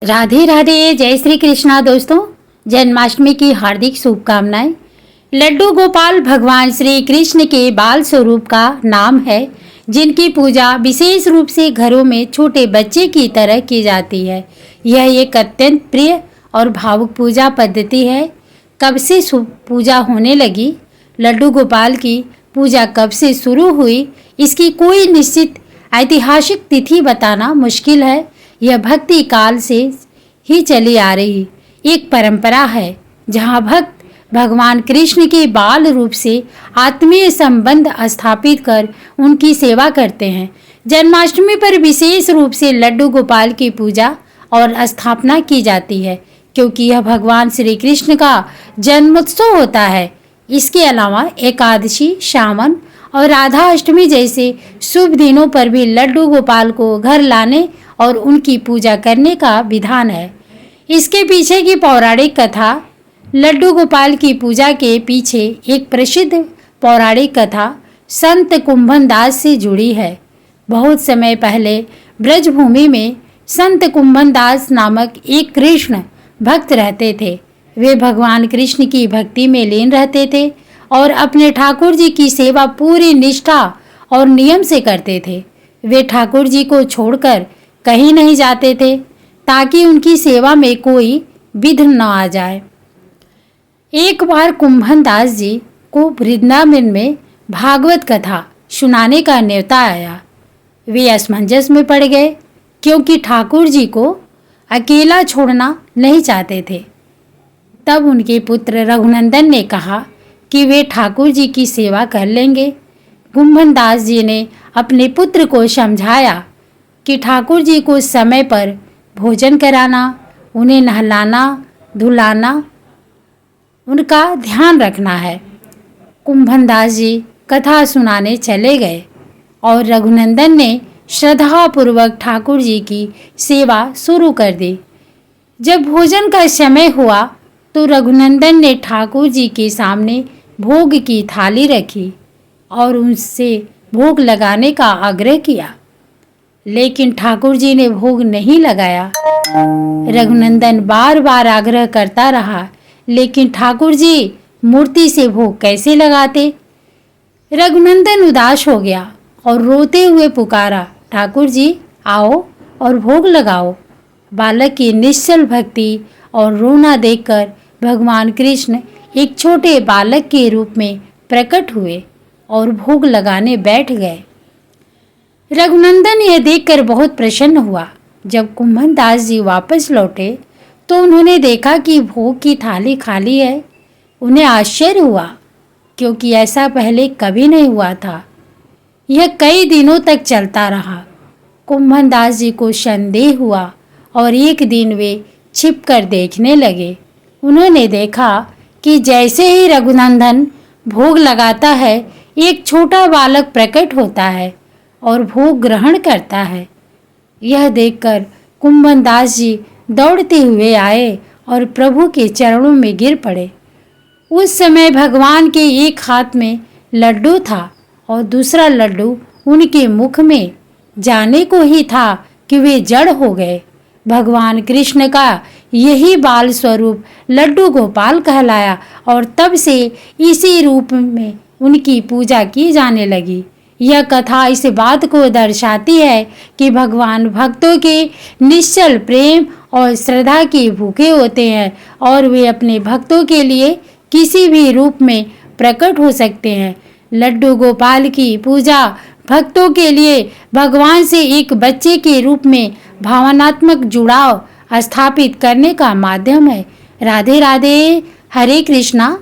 राधे राधे, जय श्री कृष्णा। दोस्तों, जन्माष्टमी की हार्दिक शुभकामनाएं। लड्डू गोपाल भगवान श्री कृष्ण के बाल स्वरूप का नाम है, जिनकी पूजा विशेष रूप से घरों में छोटे बच्चे की तरह की जाती है। यह एक अत्यंत प्रिय और भावुक पूजा पद्धति है। कब से पूजा होने लगी, लड्डू गोपाल की पूजा कब से शुरू हुई, इसकी कोई निश्चित ऐतिहासिक तिथि बताना मुश्किल है। यह भक्ति काल से ही चली आ रही एक परंपरा है, जहाँ भक्त भगवान कृष्ण के बाल रूप से आत्मीय संबंध स्थापित कर उनकी सेवा करते हैं। जन्माष्टमी पर विशेष रूप से लड्डू गोपाल की पूजा और स्थापना की जाती है, क्योंकि यह भगवान श्री कृष्ण का जन्मोत्सव होता है। इसके अलावा एकादशी, श्रावण और राधा अष्टमी जैसे शुभ दिनों पर भी लड्डू गोपाल को घर लाने और उनकी पूजा करने का विधान है। इसके पीछे की पौराणिक कथा। लड्डू गोपाल की पूजा के पीछे एक प्रसिद्ध पौराणिक कथा संत कुंभन दास से जुड़ी है। बहुत समय पहले ब्रजभूमि में संत कुंभन दास नामक एक कृष्ण भक्त रहते थे। वे भगवान कृष्ण की भक्ति में लीन रहते थे और अपने ठाकुर जी की सेवा पूरी निष्ठा और नियम से करते थे। वे ठाकुर जी को छोड़कर कहीं नहीं जाते थे, ताकि उनकी सेवा में कोई विघ्न न आ जाए। एक बार कुंभन दास जी को वृंदावन में भागवत कथा सुनाने का न्योता आया। वे असमंजस में पड़ गए, क्योंकि ठाकुर जी को अकेला छोड़ना नहीं चाहते थे। तब उनके पुत्र रघुनंदन ने कहा कि वे ठाकुर जी की सेवा कर लेंगे। कुंभन दास जी ने अपने पुत्र को समझाया कि ठाकुर जी को समय पर भोजन कराना, उन्हें नहलाना धुलाना, उनका ध्यान रखना है। कुंभन दास जी कथा सुनाने चले गए और रघुनंदन ने श्रद्धापूर्वक ठाकुर जी की सेवा शुरू कर दी। जब भोजन का समय हुआ तो रघुनंदन ने ठाकुर जी के सामने भोग की थाली रखी और उनसे भोग लगाने का आग्रह किया, लेकिन ठाकुर जी ने भोग नहीं लगाया। रघुनंदन बार बार आग्रह करता रहा, लेकिन ठाकुर जी मूर्ति से भोग कैसे लगाते। रघुनंदन उदास हो गया और रोते हुए पुकारा, ठाकुर जी आओ और भोग लगाओ। बालक की निश्चल भक्ति और रोना देखकर भगवान कृष्ण एक छोटे बालक के रूप में प्रकट हुए और भोग लगाने बैठ गए। रघुनंदन यह देखकर बहुत प्रसन्न हुआ। जब कुंभन दास जी वापस लौटे तो उन्होंने देखा कि भोग की थाली खाली है। उन्हें आश्चर्य हुआ, क्योंकि ऐसा पहले कभी नहीं हुआ था। यह कई दिनों तक चलता रहा। कुंभन दास जी को संदेह हुआ और एक दिन वे छिपकर देखने लगे। उन्होंने देखा कि जैसे ही रघुनंदन भोग लगाता है, एक छोटा बालक प्रकट होता है और भोग ग्रहण करता है। यह देखकर कुंभन दास जी दौड़ते हुए आए और प्रभु के चरणों में गिर पड़े। उस समय भगवान के एक हाथ में लड्डू था और दूसरा लड्डू उनके मुख में जाने को ही था कि वे जड़ हो गए। भगवान कृष्ण का यही बाल स्वरूप लड्डू गोपाल कहलाया और तब से इसी रूप में उनकी पूजा की जाने लगी। यह कथा इस बात को दर्शाती है कि भगवान भक्तों के निश्चल प्रेम और श्रद्धा के भूखे होते हैं और वे अपने भक्तों के लिए किसी भी रूप में प्रकट हो सकते हैं। लड्डू गोपाल की पूजा भक्तों के लिए भगवान से एक बच्चे के रूप में भावनात्मक जुड़ाव स्थापित करने का माध्यम है। राधे राधे, हरे कृष्णा।